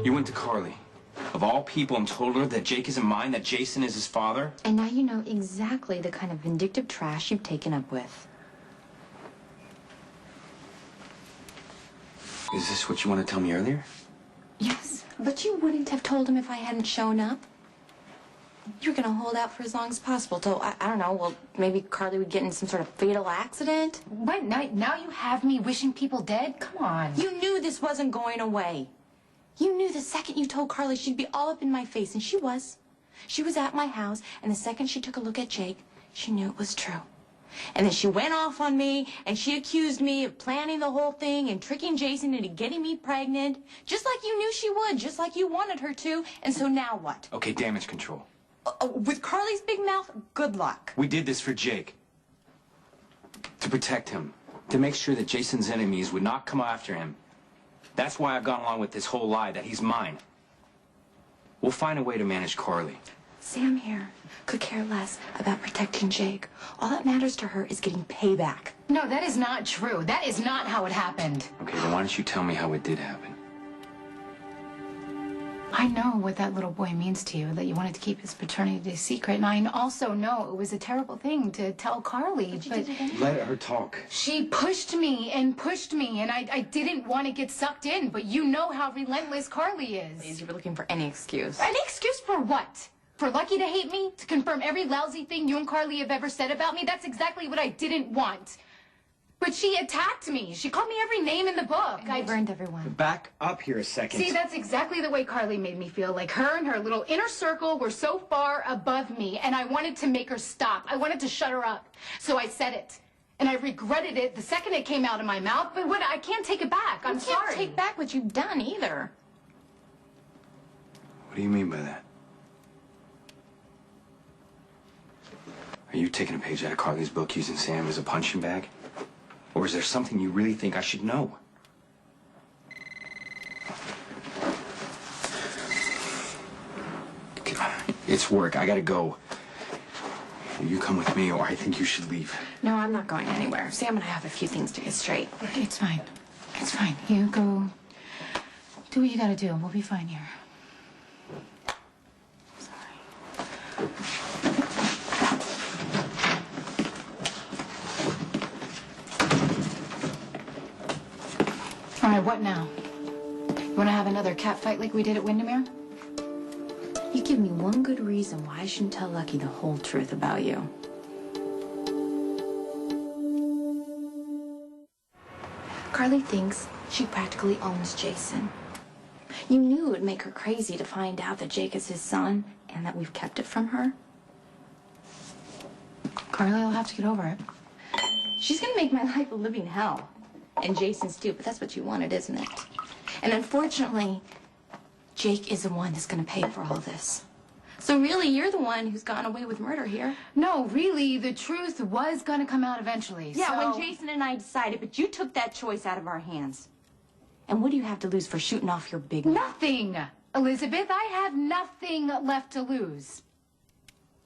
You went to Carly. Of all people, and told her that Jake isn't mine, that Jason is his father? And now you know exactly the kind of vindictive trash you've taken up with. Is this what you want to tell me earlier? Yes, but you wouldn't have told him if I hadn't shown up. You're gonna hold out for as long as possible till, I don't know, well, maybe Carly would get in some sort of fatal accident. What? Now you have me wishing people dead? Come on. You knew this wasn't going away. You knew the second you told Carly she'd be all up in my face, and she was. She was at my house, and the second she took a look at Jake, she knew it was true. And then she went off on me, and she accused me of planning the whole thing and tricking Jason into getting me pregnant, just like you knew she would, just like you wanted her to. And so now what? Okay, damage control. With Carly's big mouth, good luck. We did this for Jake. To protect him. To make sure that Jason's enemies would not come after him. That's why I've gone along with this whole lie that he's mine. We'll find a way to manage Carly. Sam here could care less about protecting Jake. All that matters to her is getting payback. No, that is not true. That is not how it happened. Okay, then why don't you tell me how it did happen? I know what that little boy means to you, that you wanted to keep his paternity a secret, and I also know it was a terrible thing to tell Carly, but Let her talk. she pushed me, and I didn't want to get sucked in, but you know how relentless Carly is. You were looking for any excuse. An excuse for what? For Lucky to hate me? To confirm every lousy thing you and Carly have ever said about me? That's exactly what I didn't want. But she attacked me. She called me every name in the book. I burned everyone. Back up here a second. See, that's exactly the way Carly made me feel. Like her and her little inner circle were so far above me, and I wanted to make her stop. I wanted to shut her up. So I said it. And I regretted it the second it came out of my mouth, but I can't take it back. I'm sorry. You can't take back what you've done either. What do you mean by that? Are you taking a page out of Carly's book using Sam as a punching bag? Or is there something you really think I should know? It's work. I gotta go. You come with me, or I think you should leave. No, I'm not going anywhere. Sam and I have a few things to get straight. It's fine. It's fine. You go do what you gotta do. We'll be fine here. Sorry. All right, what now? You want to have another cat fight like we did at Windermere? You give me one good reason why I shouldn't tell Lucky the whole truth about you. Carly thinks she practically owns Jason. You knew it would make her crazy to find out that Jake is his son and that we've kept it from her. Carly will have to get over it. She's gonna make my life a living hell. And Jason's too, but that's what you wanted, isn't it? And unfortunately, Jake is the one that's gonna pay for all this. So really, you're the one who's gone away with murder here. No, really, the truth was gonna come out eventually. Yeah, so... when Jason and I decided, but you took that choice out of our hands. And what do you have to lose for shooting off your big mouth? Nothing, Elizabeth. I have nothing left to lose.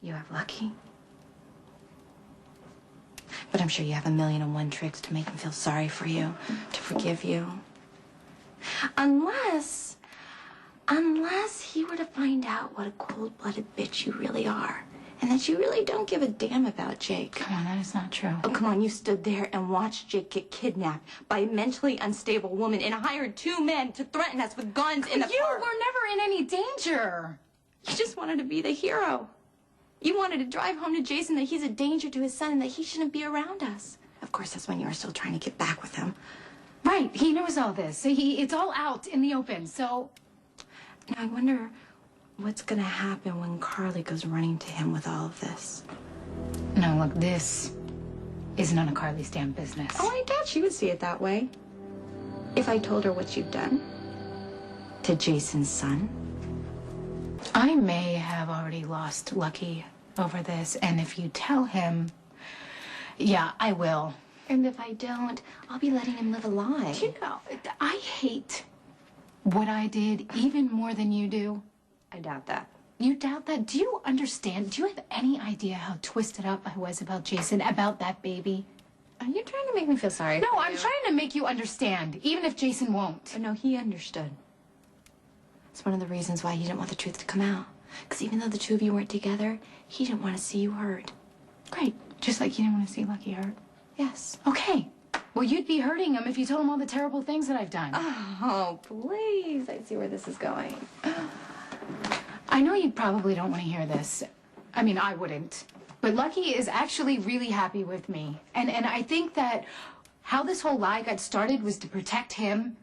You have Lucky. But I'm sure you have 1,000,001 tricks to make him feel sorry for you, to forgive you. Unless he were to find out what a cold-blooded bitch you really are. And that you really don't give a damn about Jake. Come on, that is not true. Oh, come on, you stood there and watched Jake get kidnapped by a mentally unstable woman and hired 2 men to threaten us with guns in the You park. were never in any danger. You just wanted to be the hero. You wanted to drive home to Jason that he's a danger to his son and that he shouldn't be around us. Of course, that's when you were still trying to get back with him. Right, he knows all this. It's all out in the open, so... Now, I wonder what's gonna happen when Carly goes running to him with all of this. No, look, this is none of Carly's damn business. Oh, I doubt she would see it that way. If I told her what you've done to Jason's son. I may have already lost Lucky over this, and if you tell him, yeah, I will. And if I don't, I'll be letting him live a lie. You know, I hate what I did even more than you do. I doubt that. You doubt that? Do you understand? Do you have any idea how twisted up I was about Jason, about that baby? Are you trying to make me feel sorry? No, I'm trying to make you understand, even if Jason won't. Oh, no, he understood. one of the reasons why he didn't want the truth to come out. Because even though the two of you weren't together, he didn't want to see you hurt. Great. Just like you didn't want to see Lucky hurt. Yes. Okay. Well, you'd be hurting him if you told him all the terrible things that I've done. Oh, please. I see where this is going. I know you probably don't want to hear this. I mean, I wouldn't. But Lucky is actually really happy with me. And I think that how this whole lie got started was to protect him.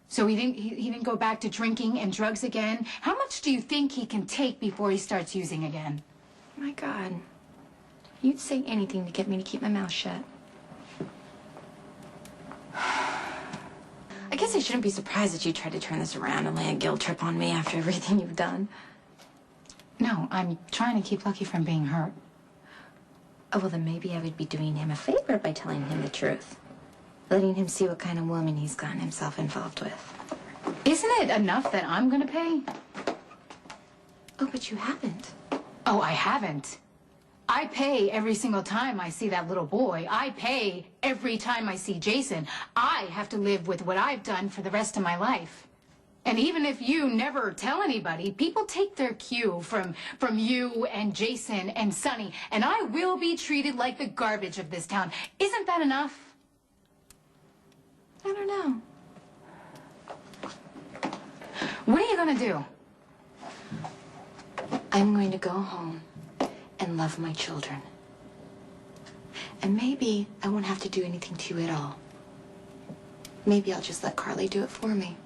So he didn't go back to drinking and drugs again. How much do you think he can take before he starts using again? My God. You'd say anything to get me to keep my mouth shut. I guess I shouldn't be surprised that you tried to turn this around and lay a guilt trip on me after everything you've done. No, I'm trying to keep Lucky from being hurt. Oh, well, then maybe I would be doing him a favor by telling him the truth. Letting him see what kind of woman he's gotten himself involved with. Isn't it enough that I'm gonna pay? Oh, but you haven't. Oh, I haven't. I pay every single time I see that little boy. I pay every time I see Jason. I have to live with what I've done for the rest of my life. And even if you never tell anybody, people take their cue from you and Jason and Sonny, and I will be treated like the garbage of this town. Isn't that enough? I don't know. What are you gonna do? I'm going to go home and love my children. And maybe I won't have to do anything to you at all. Maybe I'll just let Carly do it for me.